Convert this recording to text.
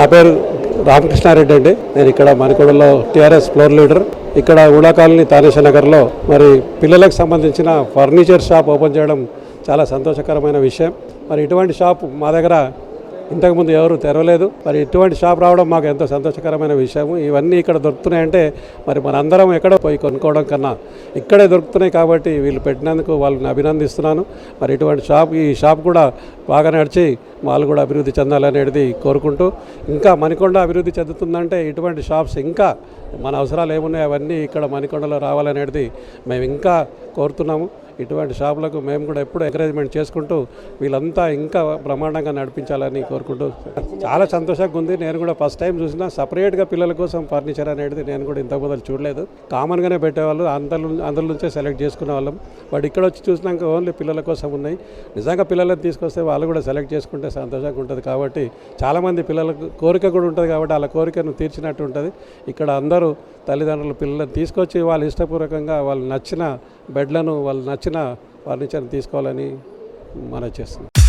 నా పేరు రామకృష్ణారెడ్డి అండి. నేను ఇక్కడ మణికొండలో టీఆర్ఎస్ ఫ్లోర్ లీడర్. ఇక్కడ ఉడా కాలనీ తానేష నగర్లో మరి పిల్లలకు సంబంధించిన ఫర్నిచర్ షాప్ ఓపెన్ చేయడం చాలా సంతోషకరమైన విషయం. మరి ఇటువంటి షాప్ మా దగ్గర ఇంతకుముందు ఎవరు తెరవలేదు. మరి ఇటువంటి షాప్ రావడం మాకు ఎంతో సంతోషకరమైన విషయం. ఇవన్నీ ఇక్కడ దొరుకుతున్నాయంటే మరి మనందరం ఎక్కడ పోయి కొనుక్కోవడం కన్నా ఇక్కడే దొరుకుతున్నాయి కాబట్టి వీళ్ళు పెట్టినందుకు వాళ్ళని అభినందిస్తున్నాను. మరి ఇటువంటి ఈ షాప్ కూడా బాగా నడిచి వాళ్ళు కూడా అభివృద్ధి చెందాలనేది కోరుకుంటూ, ఇంకా మణికొండ అభివృద్ధి చెందుతుందంటే ఇటువంటి షాప్స్ ఇంకా మన అవసరాలు ఏమున్నాయి అవన్నీ ఇక్కడ మణికొండలో రావాలనేది మేము ఇంకా కోరుతున్నాము. ఇటువంటి షాపులకు మేము కూడా ఎప్పుడు ఎంకరేజ్మెంట్ చేసుకుంటూ వీళ్ళంతా ఇంకా బ్రహ్మాండంగా నడిపించాలని కోరుకుంటూ చాలా సంతోషంగా ఉంది. నేను కూడా ఫస్ట్ టైం చూసిన సపరేట్గా పిల్లల కోసం ఫర్నిచర్ అనేది నేను కూడా ఇంతకు మొదలు చూడలేదు. కామన్గానే పెట్టేవాళ్ళు, అందరి నుంచే సెలెక్ట్ చేసుకునే వాళ్ళం. బట్ ఇక్కడ వచ్చి చూసినాక ఓన్లీ పిల్లల కోసం ఉన్నాయి. నిజంగా పిల్లలను తీసుకొస్తే వాళ్ళు కూడా సెలెక్ట్ చేసుకుంటే సంతోషంగా ఉంటుంది. కాబట్టి చాలామంది పిల్లలకు కోరిక కూడా ఉంటుంది కాబట్టి వాళ్ళ కోరికను తీర్చినట్టు ఉంటుంది. ఇక్కడ అందరూ తల్లిదండ్రులు పిల్లలను తీసుకొచ్చి వాళ్ళు ఇష్టపూర్వకంగా వాళ్ళు నచ్చిన బెడ్లను, వాళ్ళు నచ్చిన ఫర్నిచర్ని తీసుకోవాలని మనవి చేస్తున్నాం.